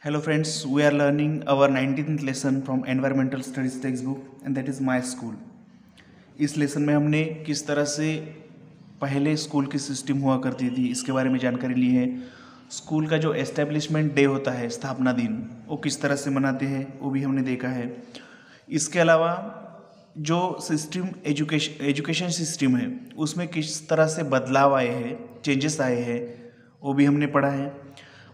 Hello friends, we are learning our 19th lesson from Environmental Studies textbook and that is My School. इस lesson में हमने किस तरह से पहले स्कूल की सिस्टम हुआ करती थी इसके बारे में जानकारी ली है। स्कूल का जो एस्टेब्लिशमेंट डे होता है, स्थापना दिन, वो किस तरह से मनाते हैं वो भी हमने देखा है। इसके अलावा जो सिस्टम एजुकेशन सिस्टम है उसमें किस तरह से बदलाव आए हैं, चेंजेस आए हैं, वो भी हमने पढ़ा है।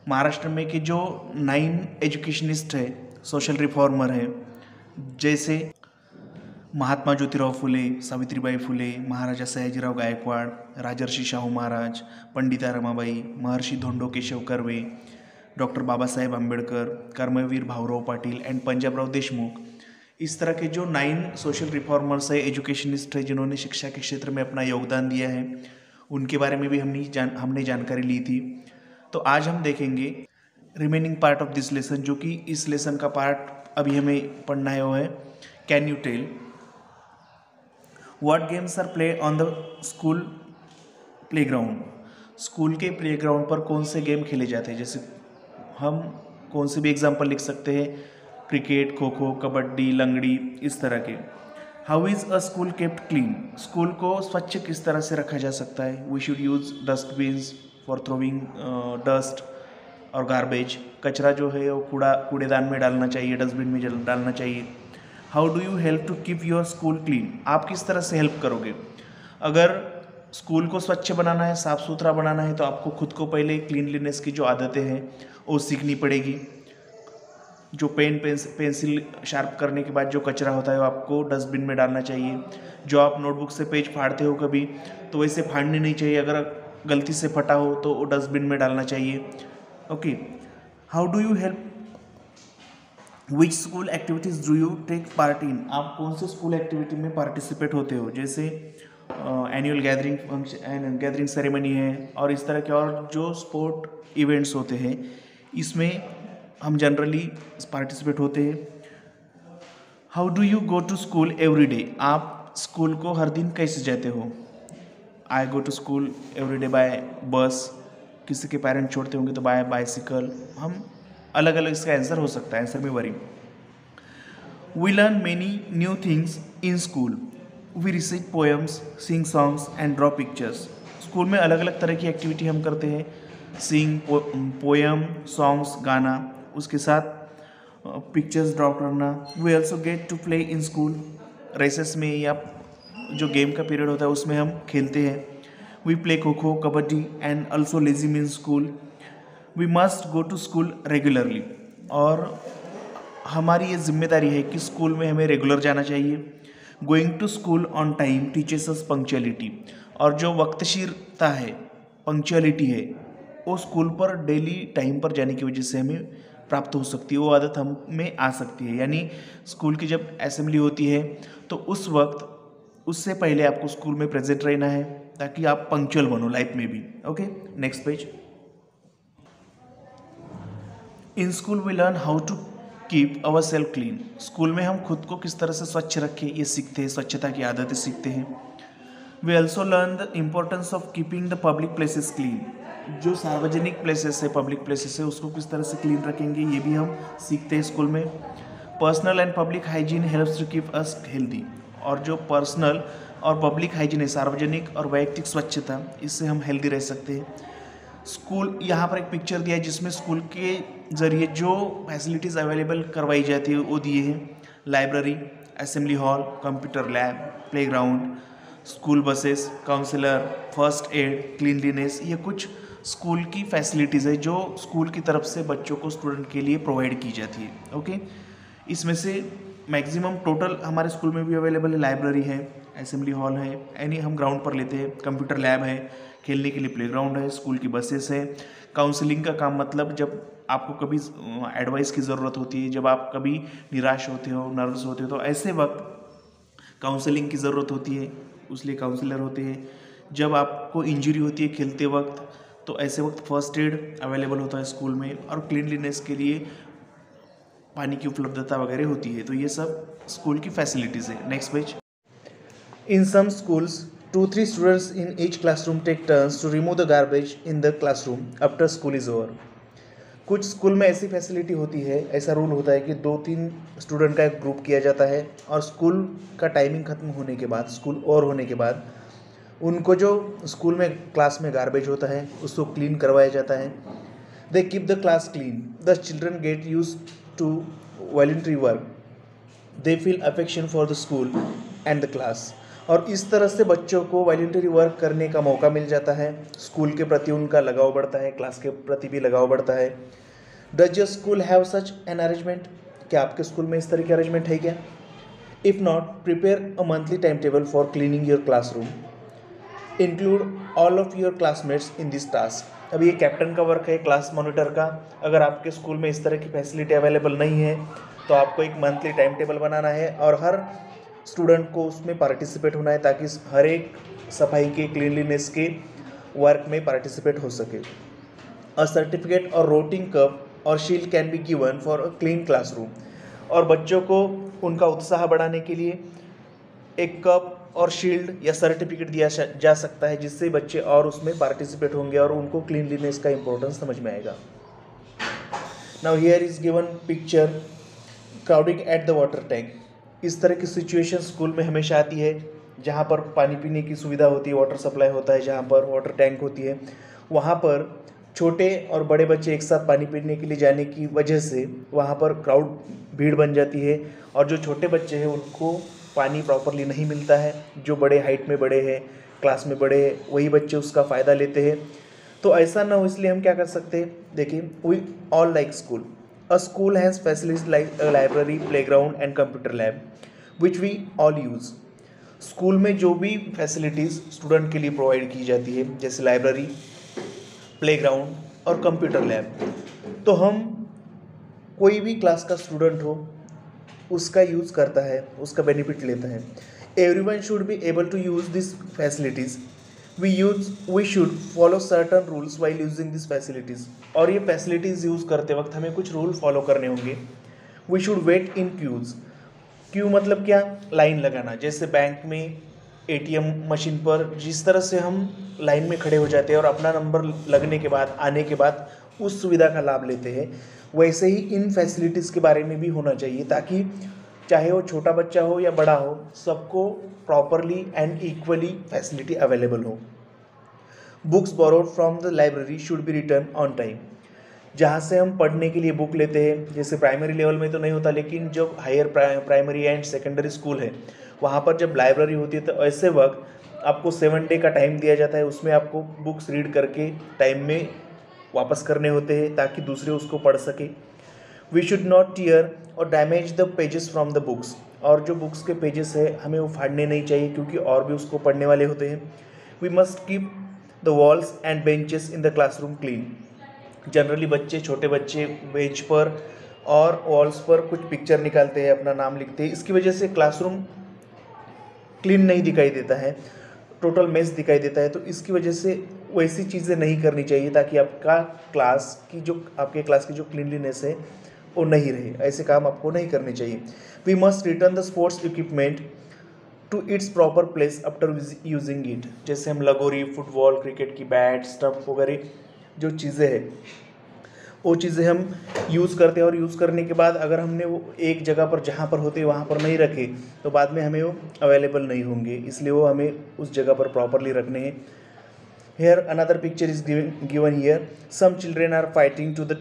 महाराष्ट्र में के जो 9 एजुकेशनिस्ट है, सोशल रिफॉर्मर है, जैसे महात्मा ज्योतिराव फुले, सावित्रीबाई फुले, महाराजा सयाजीराव गायकवाड़, राजर्षि शाहू महाराज, पंडिता रमाबाई, महर्षि धोंडो केशव कर्वे, डॉक्टर बाबा साहेब आंबेडकर, कर्मवीर भाऊराव पाटिल एंड पंजाबराव देशमुख, इस तरह के जो 9 सोशल रिफॉर्मर्स है, एजुकेशनिस्ट है, जिन्होंने शिक्षा के क्षेत्र में अपना योगदान दिया है, उनके बारे में भी हमने जानकारी ली थी। तो आज हम देखेंगे remaining part of this lesson, जो कि इस लेसन का पार्ट अभी हमें पढ़ना है, वो है can you tell what games are play on the school playground. School के प्लेग्राउंड पर कौन से गेम खेले जाते हैं। जैसे हम कौन से भी एग्जाम्पल लिख सकते हैं, क्रिकेट, खो खो, कबड्डी, लंगड़ी, इस तरह के। How is a school kept clean. School को स्वच्छ किस तरह से रखा जा सकता है। We should use dustbins for throwing dust और गार्बेज। कचरा जो है वो कूड़ेदान में डालना चाहिए, डस्टबिन में डालना चाहिए। How do you help to keep your school clean. आप किस तरह से हेल्प करोगे। अगर स्कूल को स्वच्छ बनाना है, साफ़ सुथरा बनाना है, तो आपको खुद को पहले क्लीनलीनेस की जो आदतें हैं वो सीखनी पड़ेगी। जो पेंसिल शार्प करने के बाद जो कचरा होता है वो आपको डस्टबिन में डालना चाहिए। जो आप नोटबुक से पेज फाड़ते हो कभी, तो वैसे फाड़नी नहीं चाहिए। अगर गलती से फटा हो तो वो डस्टबिन में डालना चाहिए। Okay, how do you help, which school activities do you take part in. आप कौन से स्कूल एक्टिविटी में पार्टिसिपेट होते हो। जैसे annual gathering function, gathering ceremony है, और इस तरह के और जो स्पोर्ट इवेंट्स होते हैं, इसमें हम जनरली पार्टिसिपेट होते हैं। How do you go to school every day. आप स्कूल को हर दिन कैसे जाते हो। I go to school every day by bus. किसी के पेरेंट्स छोड़ते होंगे तो बाय बाइसिकल। हम अलग अलग इसका आंसर हो सकता है, आंसर में वरी। We learn many new things in school. We recite poems, sing songs and draw pictures. School में अलग अलग तरह की एक्टिविटी हम करते हैं। सिंग, पोएम, सॉन्ग्स, गाना, उसके साथ पिक्चर्स ड्रॉ करना। We also get to play in school. Races में या जो गेम का पीरियड होता है उसमें हम खेलते हैं। We play kho kho, kabaddi and also lezim in school. We must go to school regularly. और हमारी ये जिम्मेदारी है कि स्कूल में हमें रेगुलर जाना चाहिए। Going to school on time teaches us punctuality. और जो वक्तशीरता है, पंक्चुअलिटी है, वो स्कूल पर डेली टाइम पर जाने की वजह से हमें प्राप्त हो सकती है। वो आदत हम में आ सकती है। यानी स्कूल की जब असेंबली होती है तो उस वक्त, उससे पहले आपको स्कूल में प्रेजेंट रहना है ताकि आप पंक्चुअल बनो लाइफ में भी। Okay, next page. In school we learn how to keep our self clean. School में हम खुद को किस तरह से स्वच्छ रखें ये सीखते हैं, स्वच्छता की आदतें सीखते हैं। We also learn the importance of keeping the public places clean. जो सार्वजनिक प्लेसेस है, पब्लिक प्लेसेस है, उसको किस तरह से क्लीन रखेंगे ये भी हम सीखते हैं स्कूल में। Personal and public hygiene helps to keep us healthy. और जो पर्सनल और पब्लिक हाइजीन है, सार्वजनिक और वैयक्तिक स्वच्छता, इससे हम हेल्दी रह सकते हैं। स्कूल, यहाँ पर एक पिक्चर दिया है जिसमें स्कूल के ज़रिए जो फैसिलिटीज़ अवेलेबल करवाई जाती है वो दिए हैं। Library, assembly hall, computer lab, playground, school buses, counsellor, first aid, cleanliness, ये कुछ स्कूल की फैसिलिटीज़ है जो स्कूल की तरफ से बच्चों को, स्टूडेंट के लिए प्रोवाइड की जाती है। ओके, इसमें से मैक्सिमम टोटल हमारे स्कूल में भी अवेलेबल है। लाइब्रेरी है, असेंबली हॉल है, यानी हम ग्राउंड पर लेते हैं, कंप्यूटर लैब है, खेलने के लिए प्लेग्राउंड है, स्कूल की बसेस है। काउंसलिंग का काम मतलब जब आपको कभी एडवाइस की ज़रूरत होती है, जब आप कभी निराश होते हो, नर्वस होते हो, तो ऐसे वक्त काउंसलिंग की ज़रूरत होती है, उसलिए काउंसलर होते हैं। जब आपको इंजरी होती है खेलते वक्त, तो ऐसे वक्त फर्स्ट एड अवेलेबल होता है स्कूल में। और क्लीनलीनेस के लिए पानी की उपलब्धता वगैरह होती है। तो ये सब स्कूल की फैसिलिटीज़ है। Next page. In some schools 2-3 students in each classroom take turns to remove the garbage in the classroom after school is over. कुछ स्कूल में ऐसी फैसिलिटी होती है, ऐसा रूल होता है कि 2-3 स्टूडेंट का एक ग्रुप किया जाता है और स्कूल का टाइमिंग ख़त्म होने के बाद, स्कूल ओवर होने के बाद उनको जो स्कूल में क्लास में गार्बेज होता है उसको क्लीन करवाया जाता है। They keep the class clean, the children get used to voluntary work, they feel affection for the school and the class. और इस तरह से बच्चों को वॉलंटरी वर्क करने का मौका मिल जाता है, स्कूल के प्रति उनका लगाव बढ़ता है, क्लास के प्रति भी लगाव बढ़ता है। Does your school have such an arrangement? क्या आपके स्कूल में इस तरह की अरेंजमेंट है क्या? If not, prepare a monthly time table for cleaning your classroom, include all of your classmates in this task. अब ये कैप्टन का वर्क है, क्लास मॉनिटर का। अगर आपके स्कूल में इस तरह की फैसिलिटी अवेलेबल नहीं है तो आपको एक मंथली टाइम टेबल बनाना है और हर स्टूडेंट को उसमें पार्टिसिपेट होना है ताकि हर एक सफाई के, क्लीनलीनेस के वर्क में पार्टिसिपेट हो सके। अ सर्टिफिकेट और रोटिंग कप और shield can be given for a clean classroom. और बच्चों को उनका उत्साह बढ़ाने के लिए एक कप और शील्ड या सर्टिफिकेट दिया जा सकता है, जिससे बच्चे और उसमें पार्टिसिपेट होंगे और उनको क्लीनलीनेस का इंपॉर्टेंस समझ में आएगा। Now here is given picture crowding at the water tank. इस तरह की सिचुएशन स्कूल में हमेशा आती है जहाँ पर पानी पीने की सुविधा होती है, वाटर सप्लाई होता है, जहाँ पर वाटर टैंक होती है, वहाँ पर छोटे और बड़े बच्चे एक साथ पानी पीने के लिए जाने की वजह से वहाँ पर क्राउड, भीड़ बन जाती है और जो छोटे बच्चे हैं उनको पानी प्रॉपरली नहीं मिलता है। जो बड़े हाइट में बड़े हैं, क्लास में बड़े हैं, वही बच्चे उसका फ़ायदा लेते हैं। तो ऐसा ना हो इसलिए हम क्या कर सकते हैं, देखिए, we all like school. A school has facilities like a library, playground and computer lab which we all use. School में जो भी फैसिलिटीज़ स्टूडेंट के लिए प्रोवाइड की जाती है, जैसे लाइब्रेरी, प्लेग्राउंड और कंप्यूटर लैब, तो हम कोई भी क्लास का स्टूडेंट हो उसका यूज़ करता है, उसका बेनिफिट लेता है। Everyone should be able to use this facilities. We should follow certain rules while using this facilities. और ये फैसिलिटीज़ यूज़ करते वक्त हमें कुछ रूल फॉलो करने होंगे। We should wait in queues. Queue मतलब क्या? लाइन लगाना। जैसे बैंक में एटीएम मशीन पर जिस तरह से हम लाइन में खड़े हो जाते हैं और अपना नंबर लगने के बाद, आने के बाद उस सुविधा का लाभ लेते हैं, वैसे ही इन फैसिलिटीज़ के बारे में भी होना चाहिए ताकि चाहे वो छोटा बच्चा हो या बड़ा हो, सबको properly and equally facility available हो। Books borrowed from the library should be return on time. जहाँ से हम पढ़ने के लिए बुक लेते हैं, जैसे प्राइमरी लेवल में तो नहीं होता, लेकिन जो higher primary and secondary school है वहाँ पर जब लाइब्रेरी होती है तो ऐसे वक्त आपको 7 डे का टाइम दिया जाता है। उसमें आपको बुक्स रीड करके टाइम में वापस करने होते हैं ताकि दूसरे उसको पढ़ सके। वी शुड नॉट टीयर और damage the pages from the books. और जो बुक्स के पेजेस है हमें वो फाड़ने नहीं चाहिए क्योंकि और भी उसको पढ़ने वाले होते हैं। We must keep the walls and benches in the classroom clean. Generally बच्चे, छोटे बच्चे बेंच पर और वॉल्स पर कुछ पिक्चर निकालते हैं, अपना नाम लिखते हैं। इसकी वजह से क्लासरूम क्लीन नहीं दिखाई देता है, टोटल मेस दिखाई देता है। तो इसकी वजह से वैसी चीज़ें नहीं करनी चाहिए ताकि आपके क्लास की जो क्लीनलीनेस है वो नहीं रहे। ऐसे काम आपको नहीं करने चाहिए। We must return the sports equipment to its proper place after using it. जैसे हम लगोरी, फुटबॉल, क्रिकेट की बैट, स्टम्प वगैरह जो चीज़ें हैं वो चीज़ें हम यूज़ करते हैं और यूज़ करने के बाद अगर हमने वो एक जगह पर जहाँ पर होते वहाँ पर नहीं रखे तो बाद में हमें वो अवेलेबल नहीं होंगे, इसलिए वो हमें उस जगह पर प्रॉपरली रखने हैं। Here another picture is given here. Some children are fighting to the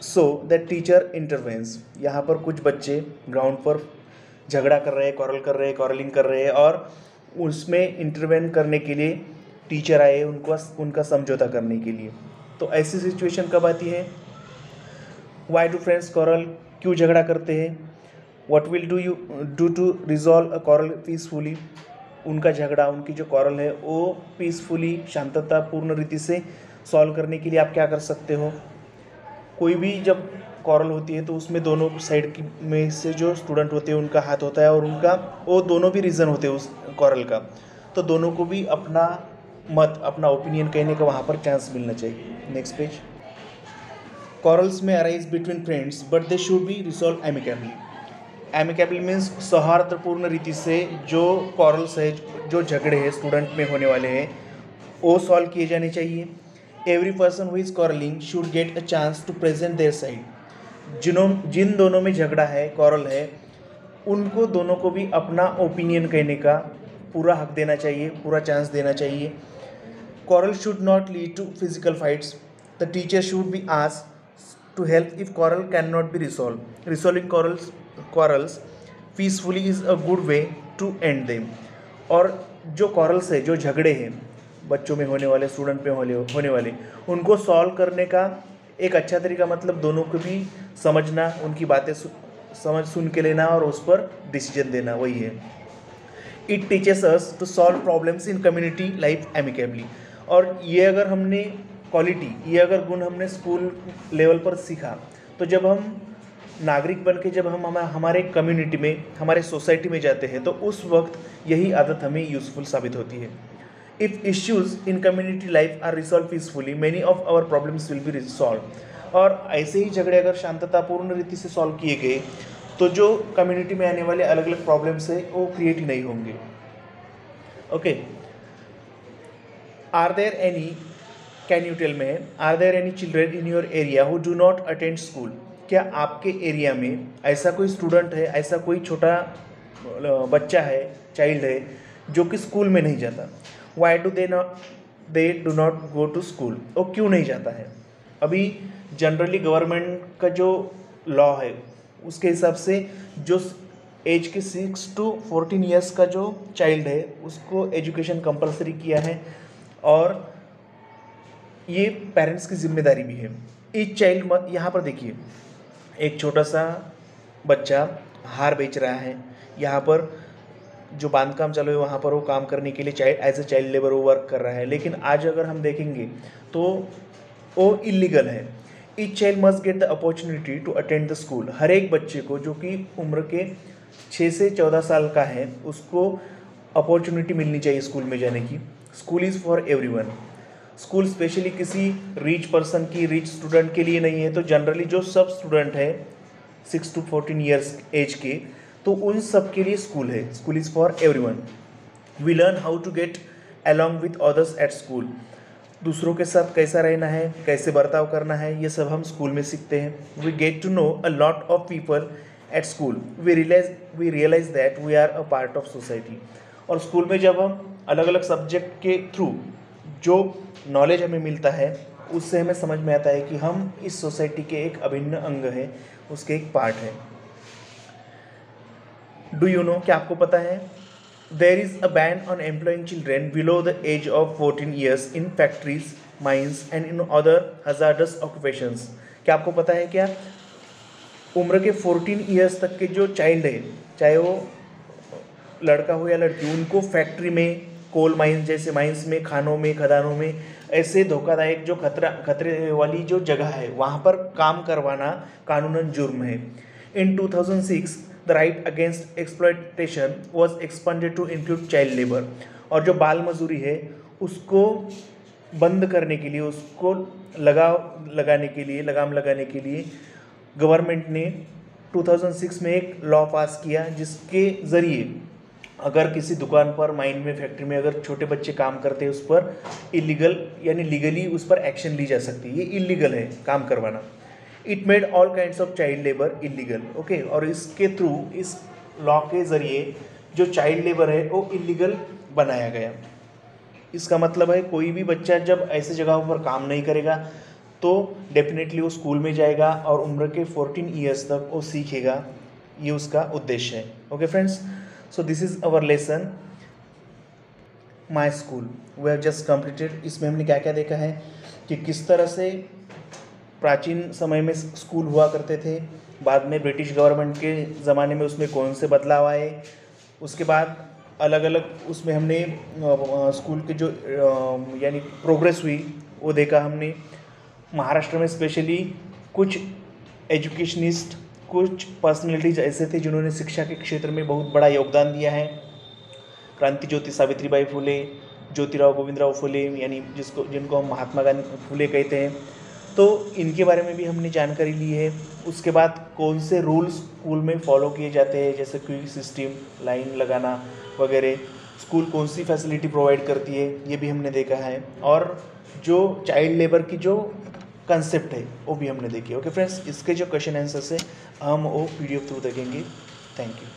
so that teacher intervenes. यहाँ पर कुछ बच्चे ग्राउंड पर झगड़ा कर रहे हैं, कॉरलिंग कर रहे हैं और उसमें इंटरवेन करने के लिए टीचर आए उनका समझौता करने के लिए। तो ऐसी सिचुएशन कब आती है? Why do friends quarrel? क्यों झगड़ा करते हैं? What will do you do to resolve a quarrel peacefully? उनका झगड़ा, उनकी जो कॉरल है वो पीसफुली, शांततापूर्ण रीति से सॉल्व करने के लिए आप क्या कर सकते हो? कोई भी जब कॉरल होती है तो उसमें दोनों साइड की में से जो स्टूडेंट होते हैं उनका हाथ होता है और वो दोनों भी रीज़न होते हैं उस कॉरल का, तो दोनों को भी अपना मत, अपना ओपिनियन कहने का वहाँ पर चांस मिलना चाहिए। Next page. कॉरल्स में arise between friends but they should be resolve amicably. Amicably means सौहार्दपूर्ण रीति से जो कॉरल्स है, जो झगड़े हैं स्टूडेंट में होने वाले हैं, वो सॉल्व किए जाने चाहिए। Every person who is quarreling should get a chance to present their side. जिन दोनों में झगड़ा है, कॉरल है, उनको दोनों को भी अपना ओपिनियन कहने का पूरा हक देना चाहिए, पूरा चांस देना चाहिए। Quarrel should not lead to physical fights. The teacher should be asked to help if quarrel cannot be resolved. Resolving quarrels peacefully is a good way to end them. और जो quarrels है, जो झगड़े हैं बच्चों में होने वाले, स्टूडेंट में होने वाले, उनको सॉल्व करने का एक अच्छा तरीका मतलब दोनों को भी समझना, उनकी बातें सुन के लेना और उस पर डिसीजन देना, वही है। It teaches us to solve problems in community life amicably. और ये अगर हमने क्वालिटी, ये अगर गुण हमने स्कूल लेवल पर सीखा, तो जब हम नागरिक बन के जब हम हमारे कम्युनिटी में, हमारे सोसाइटी में जाते हैं, तो उस वक्त यही आदत हमें यूज़फुल साबित होती है। If issues in community life are resolve peacefully, many of our problems will be resolve. और ऐसे ही झगड़े अगर शांततापूर्ण रीति से सॉल्व किए गए, तो जो कम्युनिटी में आने वाले अलग अलग प्रॉब्लम्स है वो क्रिएट ही नहीं होंगे। Okay, are there any, can you tell me, are there any children in your area who do not attend school? क्या आपके एरिया में ऐसा कोई स्टूडेंट है, ऐसा कोई छोटा बच्चा है, चाइल्ड है, जो कि स्कूल में नहीं जाता? Why do they do not go to school? वो क्यों नहीं जाता है? अभी जनरली गवर्नमेंट का जो लॉ है उसके हिसाब से जो एज के 6 to 14 ईयर्स का जो चाइल्ड है उसको एजुकेशन कंपलसरी किया है, और ये पेरेंट्स की जिम्मेदारी भी है। ईच चाइल्ड, यहाँ पर देखिए, एक छोटा सा बच्चा हार बेच रहा है, यहाँ पर जो बांधकाम चालू है वहाँ पर वो काम करने के लिए एज ए चाइल्ड लेबर वो वर्क कर रहा है, लेकिन आज अगर हम देखेंगे तो वो इलीगल है। Each child must get the opportunity to attend the school. हर एक बच्चे को जो कि उम्र के 6 से 14 साल का है उसको अपॉर्चुनिटी मिलनी चाहिए स्कूल में जाने की। School is for everyone. School specially किसी रिच पर्सन की, रिच स्टूडेंट के लिए नहीं है, तो जनरली जो सब स्टूडेंट है 6 to 14 ईयर्स एज के, तो उन सब के लिए स्कूल है। School is for everyone. We learn how to get along with others at school. दूसरों के साथ कैसा रहना है, कैसे बर्ताव करना है, ये सब हम स्कूल में सीखते हैं। We get to know a lot of people at school. We realise that we are a part of society. और स्कूल में जब हम अलग अलग सब्जेक्ट के थ्रू जो नॉलेज हमें मिलता है, उससे हमें समझ में आता है कि हम इस सोसाइटी के एक अभिन्न अंग है, उसके एक पार्ट है। डू यू नो, क्या आपको पता है, there is a ban on employing children below the age of 14 years in factories, mines and in other hazardous occupations. क्या आपको पता है, क्या उम्र के 14 ईयर्स तक के जो चाइल्ड है, चाहे वो लड़का हो या लड़की, उनको फैक्ट्री में, कोल माइंस जैसे माइंस में, खानों में, खदानों में, ऐसे धोखादायक जो खतरे वाली जो जगह है वहाँ पर काम करवाना कानूनन जुर्म है। In 2006 the right against exploitation was expanded to include child labour. और जो बाल मजदूरी है उसको बंद करने के लिए, उसको लगाम लगाने के लिए गवर्नमेंट ने 2006 में एक लॉ पास किया, जिसके ज़रिए अगर किसी दुकान पर, माइन में, फैक्ट्री में अगर छोटे बच्चे काम करते हैं, उस पर इलीगल यानी लीगली उस पर एक्शन ली जा सकती है। ये इलीगल है काम करवाना। It made all kinds of child labour illegal. Okay, और इसके थ्रू, इस लॉ के ज़रिए जो चाइल्ड लेबर है वो इलीगल बनाया गया। इसका मतलब है कोई भी बच्चा जब ऐसे जगहों पर काम नहीं करेगा तो डेफिनेटली वो स्कूल में जाएगा और उम्र के 14 ईयर्स तक वो सीखेगा। ये उसका उद्देश्य है। Okay friends, so this is our lesson my school we have just completed. इसमें हमने क्या क्या देखा है कि किस तरह से प्राचीन समय में स्कूल हुआ करते थे, बाद में ब्रिटिश गवर्नमेंट के ज़माने में उसमें कौन से बदलाव आए, उसके बाद अलग अलग उसमें हमने स्कूल के जो यानी प्रोग्रेस हुई वो देखा हमने। महाराष्ट्र में स्पेशली कुछ एजुकेशनिस्ट, कुछ पर्सनैलिटीज ऐसे थे जिन्होंने शिक्षा के क्षेत्र में बहुत बड़ा योगदान दिया है। क्रांति ज्योति सावित्रीबाई फुले, ज्योतिराव गोविंदराव फुले, यानी जिनको हम महात्मा गांधी फुले कहते हैं, तो इनके बारे में भी हमने जानकारी ली है। उसके बाद कौन से रूल्स स्कूल में फॉलो किए जाते हैं, जैसे क्विक सिस्टम, लाइन लगाना वगैरह, स्कूल कौन सी फैसिलिटी प्रोवाइड करती है, ये भी हमने देखा है। और जो चाइल्ड लेबर की जो कंसेप्ट है वो भी हमने देखी। ओके फ्रेंड्स, इसके जो क्वेश्चन आंसर्स है हम वो पीडीएफ थ्रू देखेंगे। Thank you.